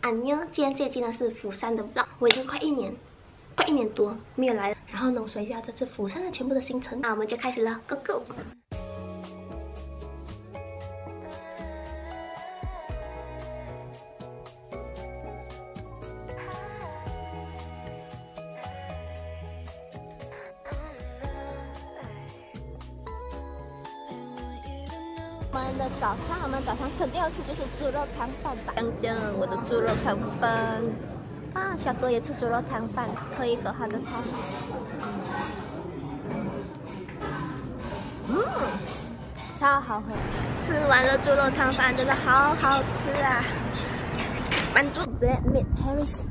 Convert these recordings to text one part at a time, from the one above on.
安妞，今天这一季呢是釜山的 vlog， 我已经快一年多没有来了。然后呢，我说一下这次釜山的全部的行程，那我们就开始了 ，Go Go！ 我们的早餐，我们早上肯定要吃就是猪肉汤饭吧。讲我的猪肉汤饭啊，小周也吃猪肉汤饭，喝一口他的汤。超好喝！吃完了猪肉汤饭，真的好好吃啊！满足。Black Meat Paris，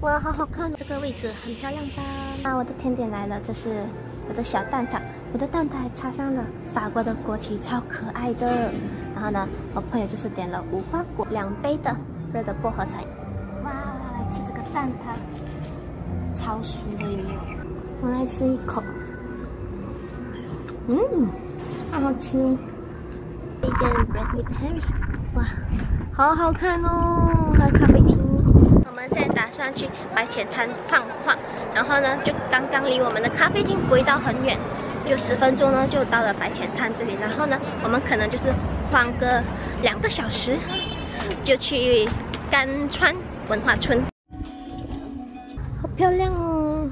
哇，好好看！这个位置很漂亮吧？啊，我的甜点来了，这是我的小蛋挞。我的蛋挞还插上了法国的国旗，超可爱的。然后呢，我朋友就是点了无花果2杯的热的薄荷茶。哇，来吃这个蛋挞，超酥的有没有？我来吃一口，好好吃。这间 Black Meat Paris， 哇，好好看哦！还有咖啡厅。我们现在打算去白浅滩晃晃，然后呢，就刚刚离我们的咖啡厅不会到很远。就10分钟呢，就到了白浅滩这里。然后呢，我们可能就是晃个2个小时，就去甘川文化村。好漂亮哦！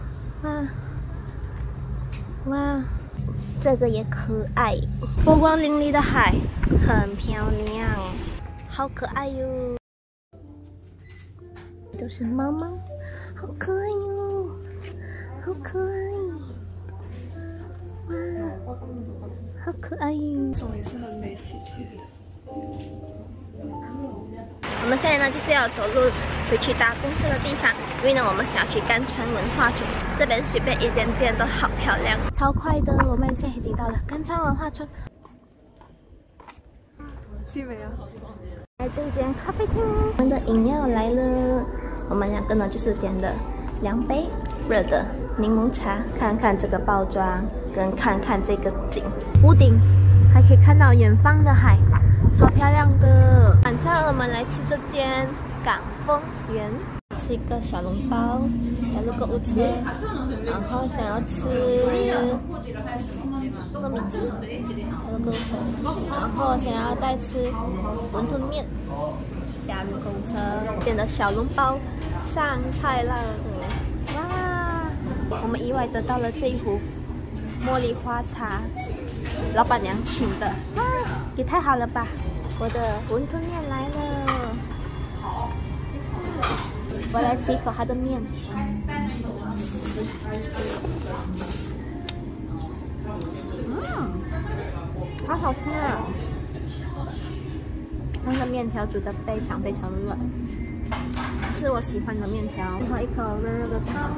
哇，这个也可爱，波光粼粼的海，很漂亮，好可爱哟！都是猫猫，好可爱哟，好可爱。哇，好可爱哟！这种也是很美喜剧的。我们现在呢就是要走路回去搭公车的地方，因为呢我们想要去甘川文化村，这边随便一间店都好漂亮，超快的。我们现在已经到了甘川文化村。记没有？来这一间咖啡厅，我们的饮料来了。我们2个呢就是点了2杯热的柠檬茶，看看这个包装，跟看看这个景，屋顶还可以看到远方的海，超漂亮的。晚上我们来吃这间港丰园，吃一个小笼包，加入购物车，然后想要吃糯米鸡，加入购物车，然后想要再吃馄饨面，加入购物车，点的小笼包上菜了。我们意外得到了这一壶茉莉花茶，老板娘请的，哇，也太好了吧！我的馄饨面来了，我来吃一口它的面，好好吃啊！那个面条煮的非常非常软，是我喜欢的面条。喝一口热热的汤。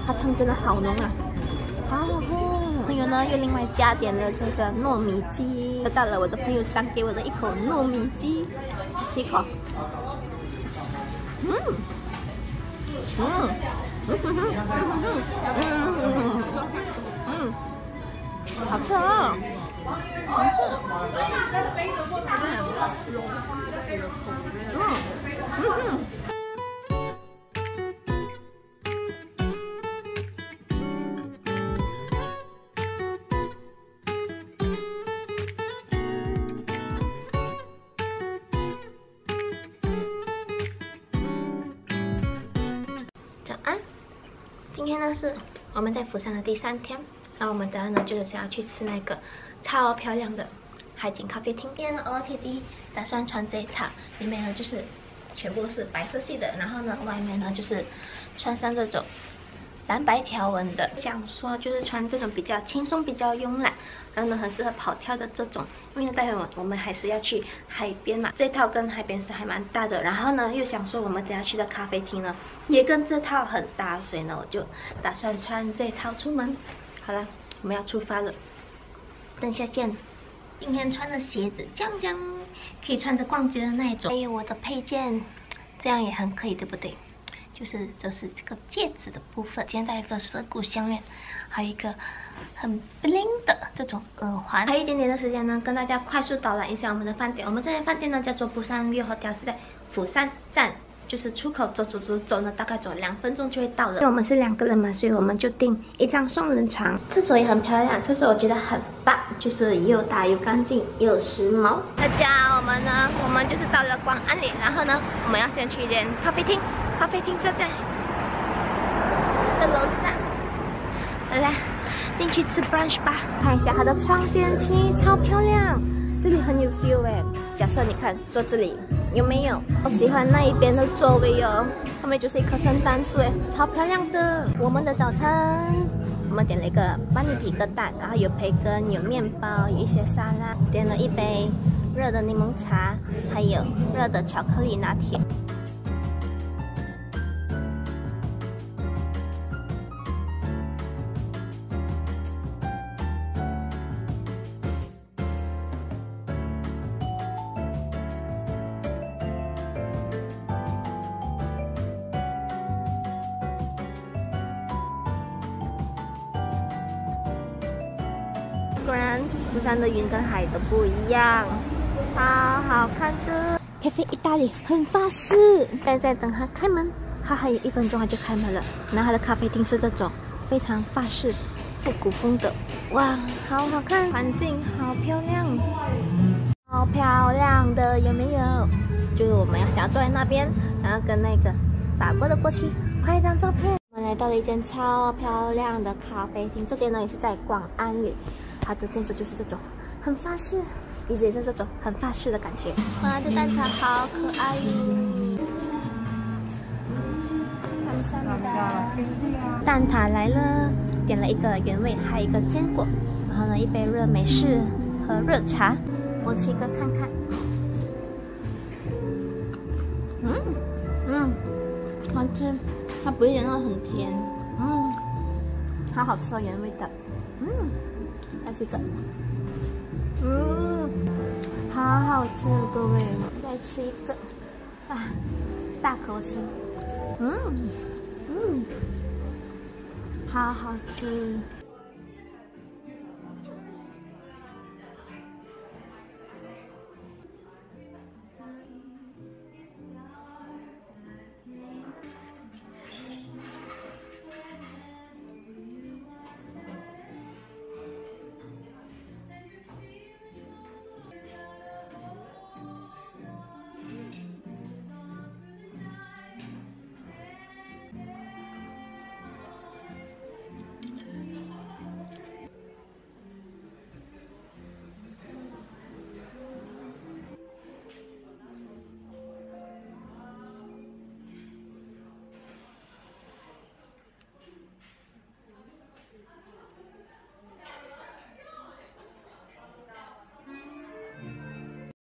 它汤真的好浓啊，好好喝。朋友呢又另外加点了这个糯米鸡，得到了我的朋友赏给我的一口糯米鸡，吃一口。好吃啊，好吃。早安，今天呢是我们在釜山的第3天，然后我们等下呢就是想要去吃那个超漂亮的海景咖啡厅。今天的 OOTD 打算穿这一套，里面呢就是全部是白色系的，然后呢外面呢就是穿上这种蓝白条纹的。想说就是穿这种比较轻松、比较慵懒，然后呢很适合跑跳的这种。因为呢待会我们还是要去海边嘛，这套跟海边是还蛮搭的。然后呢又想说我们等下去的咖啡厅呢也跟这套很搭，所以呢我就打算穿这套出门。好了，我们要出发了，等一下见。今天穿的鞋子可以穿着逛街的那种，还有我的配件，这样也很可以，对不对？就是这个戒指的部分，今天戴一个蛇骨项链，还有一个很 bling 的这种耳环。还有一点点的时间呢，跟大家快速导览一下我们的饭店。我们这间饭店呢叫做釜山悦 Hotel， 是在釜山站。 就是出口走呢，大概走2分钟就会到了。因为我们是2个人嘛，所以我们就订1张双人床。厕所也很漂亮，厕所我觉得很棒，就是又大又干净又时髦。大家，我们就是到了广安里，然后呢，我们要先去一间咖啡厅，咖啡厅就在楼上。好啦，进去吃 brunch 吧。看一下它的床边区，超漂亮，这里很有 feel 哎。假设你看坐这里。 有没有？我喜欢那一边的座位哦，后面就是一棵圣诞树，超漂亮的。我们的早餐，我们点了一个班尼皮格蛋，然后有培根，有面包，有一些沙拉，点了一杯热的柠檬茶，还有热的巧克力拿铁。 果然，釜山的云跟海都不一样，超好看的。咖啡意大利很法式，现在在等它开门，它还有1分钟它就开门了。然后它的咖啡厅是这种非常法式、复古风的，哇，好好看，环境好漂亮，好漂亮的，有没有？就是我们想要坐在那边，然后跟那个法国的国旗拍一张照片。我们来到了一间超漂亮的咖啡厅，这边呢也是在广安里。 它的建筑就是这种很法式，椅子也是这种很法式的感觉。哇，这蛋挞好可爱哟！蛋挞来了，点了一个原味，还有一个坚果，然后呢一杯热美式和热茶。我吃一个看看。好吃，它不会那种很甜，好好吃哦，原味的，再吃一个，好好吃，各位，再吃一个，啊，大口吃，好好吃。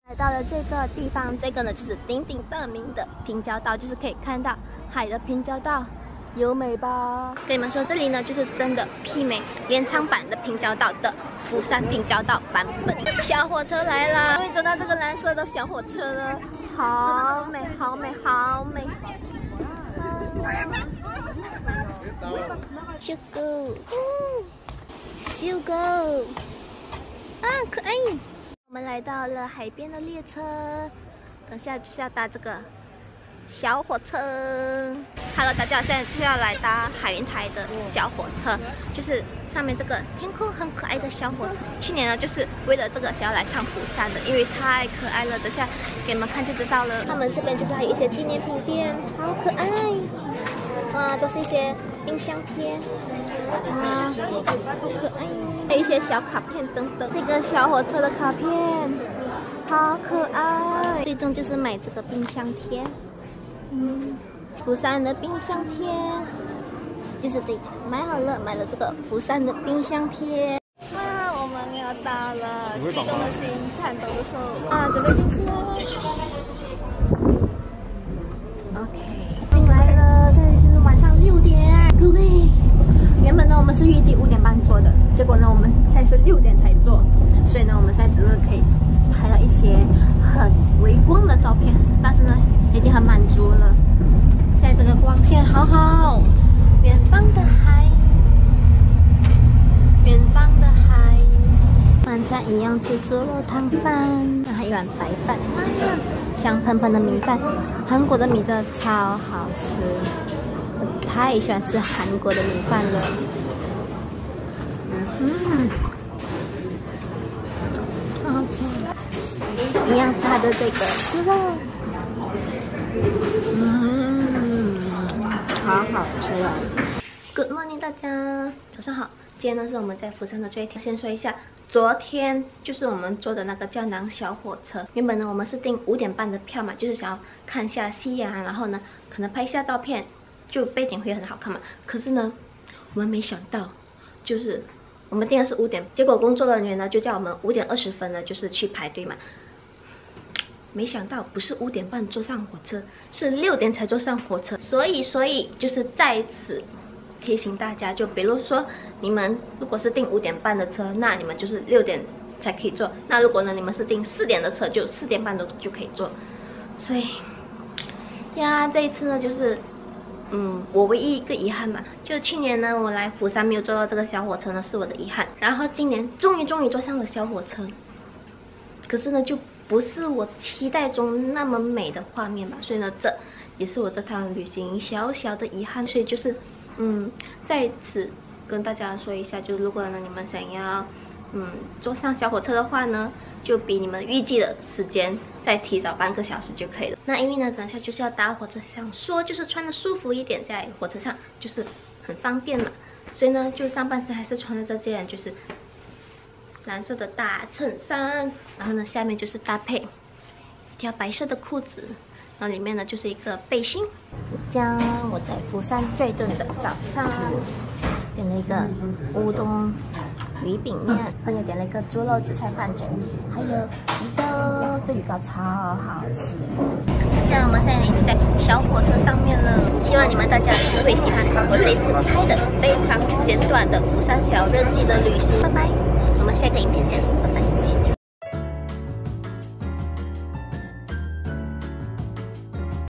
来到了这个地方，这个呢就是鼎鼎大名的平交道，就是可以看到海的平交道，优美吧？跟你们说，这里呢就是真的媲美原厂版的平交道的釜山平交道版本。小火车来了，终于等到这个蓝色的小火車了，好美，好美，好美！小狗，小狗，啊，可爱！我们来到了海边的列车，等下就是要搭这个小火车。Hello， 大家好，现在就要来搭海云台的小火车，就是上面这个天空很可爱的小火车。去年呢，就是为了这个想要来看釜山的，因为太可爱了。等下给你们看就知道了。他们这边就是还有一些纪念品店，好可爱。哇，都是一些冰箱贴，哇，好可爱。还有一些小卡片等等。这个小火车的卡片，好可爱。最终就是买这个冰箱贴。釜山的冰箱贴就是这一台，买好了，买了这个釜山的冰箱贴。哇，我们要到了，激动的心，颤抖的手，啊，准备进去了。OK， 进来了，现在已经是晚上6点。各位，原本呢我们是预计5点半坐的，结果呢我们现在是6点才坐，所以呢我们现在只是可以拍到一些很微光的照片，但是呢已经很满足了。现在这个光线好好，远方的海，远方的海。晚餐一样吃猪肉汤饭，还有一碗白饭，香喷喷的米饭。韩国的米真的超好吃，我太喜欢吃韩国的米饭了。好好吃，一样吃它的这个猪肉。好好吃啊 ！Good morning， 大家早上好。今天呢是我们在釜山的最后一天。先说一下，昨天就是我们坐的那个胶囊小火车。原本呢我们是订5点半的票嘛，就是想要看一下夕阳，然后呢可能拍一下照片，就背景会很好看嘛。可是呢我们没想到，就是我们订的是5点，结果工作人员呢就叫我们5点20分呢就是去排队嘛。没想到不是5点半坐上火车，是6点才坐上火车。所以就是在此提醒大家，就比如说你们如果是订5点半的车，那你们就是6点才可以坐。那如果呢你们是订4点的车，就4点半就可以坐。所以呀，这一次呢就是我唯一一个遗憾嘛，就去年呢我来釜山没有坐到这个小火车呢是我的遗憾。然后今年终于坐上了小火车，可是呢就不是我期待中那么美的画面吧，所以呢这也是我这趟旅行小小的遗憾。所以就是在此跟大家说一下，就如果呢你们想要坐上小火车的话呢，就比你们预计的时间再提早半个小时就可以了。那因为呢等下就是要搭火车，想说就是穿的舒服一点，在火车上就是很方便嘛，所以呢就上半身还是穿的这件就是蓝色的大衬衫，然后呢下面就是搭配一条白色的裤子，然后里面呢就是一个背心。将我在釜山最顿的早餐，点了一个乌冬鱼饼面，朋友点了一个猪肉紫菜饭卷，还有鱼糕，这鱼糕超好吃。这样我们现在已经在小火车上面了，希望你们大家就是会喜欢我这一次拍的非常简短的釜山小日记的旅行。拜拜，我们下个影片见，拜拜。